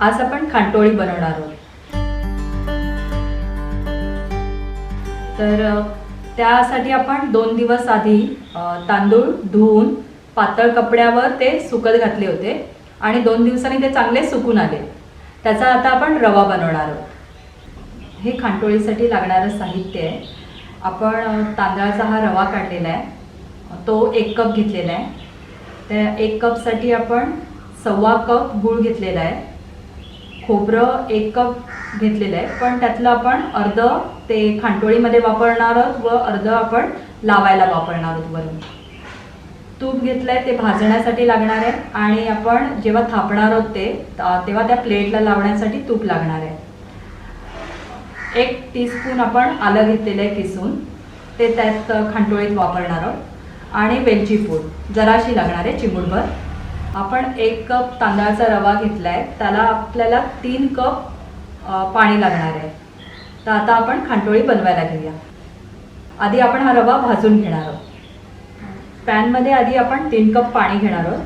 आज आपण खांटोळी बनवणार आहोत। तर त्यासाठी आपण 2 दिवस आधी तांदूळ धुवून पातळ कपड्यावर ते सुकत घातले होते आणि 2 दिवसांनी ते चांगले सुकून आले। त्याचा आता आपण रवा बनवणार आहोत। हे खांटोळीसाठी लागणारं साहित्य आहे। आपण तांदळाचा हा रवा काढलेला आहे, तो 1 कप घेतलेला आहे। त्या 1 कपसाठी आपण 1.25 कप गूळ घेतलेला आहे। खोबरं 1 कप घेतलेलं आहे, पण त्यातलं आपण अर्ध ते खांटोळीमध्ये वापरणार आहोत व अर्ध आपण लावायला वापरणार आहोत। वरून तूप घेतलंय, ते भाजण्यासाठी लागणार आहे आणि आपण जेव्हा थापणार आहोत तेव्हा त्या प्लेटला लावण्यासाठी तूप लागणार आहे। 1 टीस्पून आपण आलं घेतलेलं आहे किसून, ते त्यात खांटोळीत वापरणार आहोत आणि वेलची पूड जराशी लागणार आहे, चिमूटभर। आपण 1 कप तांदळाचा रवा घेतलाय, त्याला आपल्याला 3 कप पाणी लागणार आहे। तर आता आपण खांटोळी बनवायला घेऊया। आधी आपण हा रवा भाजून घेणार आहोत। पॅनमध्ये आधी आपण 3 कप पाणी घेणार आहोत।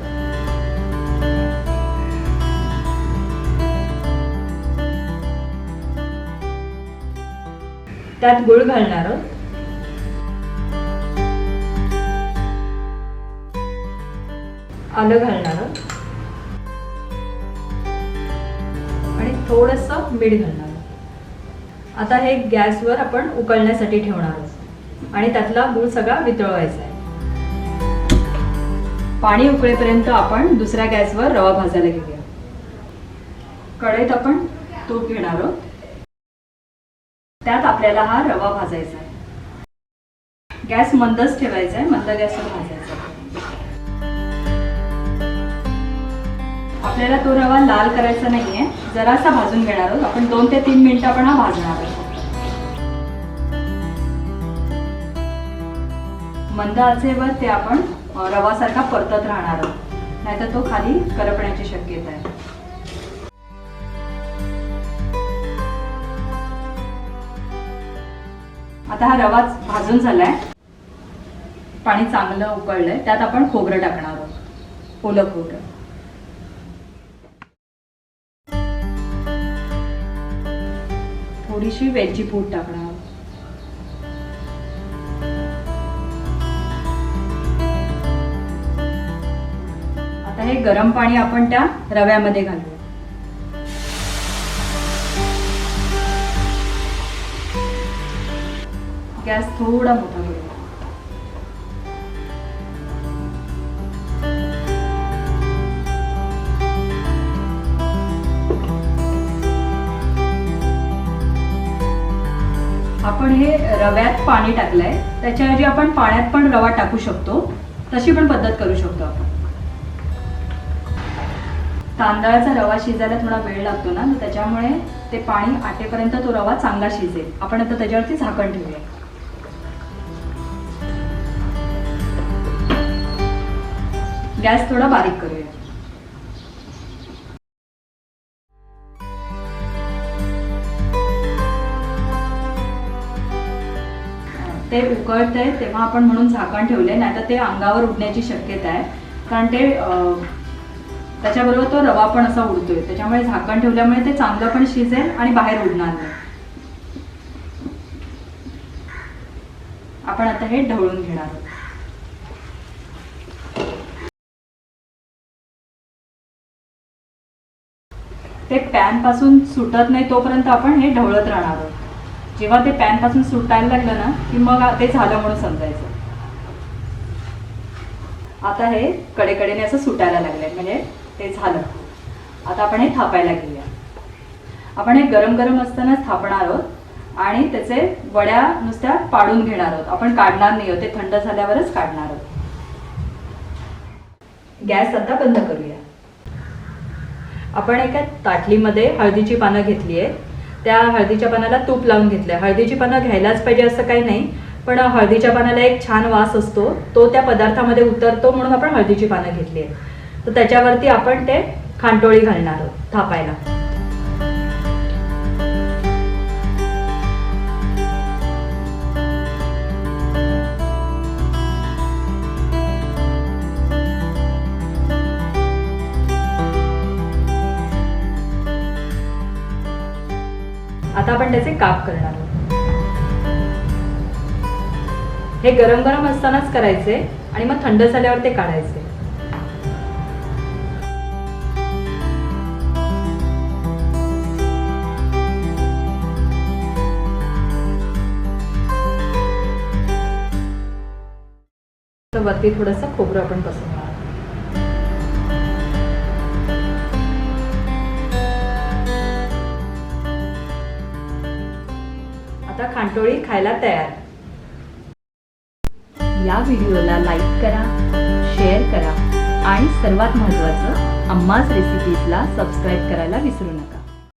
त्यात गूळ घालणार आहोत, आलं घालणार आहोत आणि थोडंसं मीठ घालणार आहोत। आता हे गॅसवर आपण उकळण्यासाठी ठेवणार आहोत आणि त्यातला गूळ सगळा वितळवायचा आहे। पाणी उकळेपर्यंत आपण दुसऱ्या गॅसवर रवा भाजायला घेऊया। कढईत आपण तूप घेणार आहोत, त्यात आपल्याला हा रवा भाजायचा आहे। गॅस मंदच ठेवायचा आहे, मंद गॅसवर भाजायचा आहे। आपल्याला तो रवा लाल करायचा नाहीये, जरासा भाजून घेणार आहोत आपण। 2 ते 3 मिनिटं आपण हा भाजणार आहोत। मंद आचेवर ते आपण रवासारखा परतत राहणार आहोत, नाहीतर तो खाली करपण्याची शक्यता आहे। आता हा रवा भाजून झालाय, पाणी चांगलं उकळलंय, त्यात आपण खोबरं टाकणार आहोत, ओलं खोबरं। थोडीशी वेलची पूड टाकणार आहोत। आता हे गरम पाणी आपण त्या रव्यामध्ये घालूया। गॅस थोडा मोठा करूया। आपण हे रव्यात पाणी टाकलंय, त्याच्याऐवजी आपण पाण्यात पण रवा टाकू शकतो, तशी पण पद्धत करू शकतो आपण। तांदळाचा रवा शिजायला थोडा वेळ लागतो ना, तर त्याच्यामुळे ते पाणी आटेपर्यंत तो रवा चांगला शिजेल। आपण आता त्याच्यावरती झाकण ठेवूया। गॅस थोडा बारीक करूया। ते उकळतंय तेव्हा आपण म्हणून झाकण ठेवले, नाहीतर ते अंगावर उडण्याची शक्यता आहे, कारण ते त्याच्याबरोबर तो रवा पण असा उडतोय। त्याच्यामुळे झाकण ठेवल्यामुळे ते चांगलं पण शिजेल आणि बाहेर उडणार नाही। आपण आता हे ढवळून घेणार आहोत। ते पॅन पासून सुटत नाही तोपर्यंत आपण हे ढवळत राहणार आहोत। जेव्हा ते पॅन पासून सुटायला लागलं ना, की मग ते झालं म्हणून समजायचं। आता हे कडेकडेने असं सुटायला लागलंय, म्हणजे ते झालं। आता आपण हे थापायला घेऊया। आपण हे गरम गरम असतानाच थापणार आहोत आणि त्याचे वड्या नुसत्या पाडून घेणार आहोत, आपण काढणार नाही आहोत, ते थंड झाल्यावरच काढणार आहोत। गॅस आता बंद करूया। आपण एका ताटलीमध्ये हळदीची पानं घेतली आहे, त्या हळदीच्या पानाला तूप लावून घेतलंय। हळदीची पानं घ्यायलाच पाहिजे असं काही नाही, पण हळदीच्या पानाला एक छान वास असतो, तो त्या पदार्थामध्ये उतरतो, म्हणून आपण हळदीची पानं घेतली आहे। तर त्याच्यावरती आपण ते खांटोळी घालणार आहोत थापायला। आता आपण त्याचे काप करणार आहोत. हे गरम गरम असतानाच करायचे आणि मग थंड झाल्यावर ते काढायचे. वरती थोडंसं खोबरं आपण पसरवणार. आता खांटोळी खायला तयार. या व्हिडिओला लाईक करा, शेअर करा आणि सर्वात महत्त्वाचं अम्माज रेसिपीजला सबस्क्राईब करायला विसरू नका.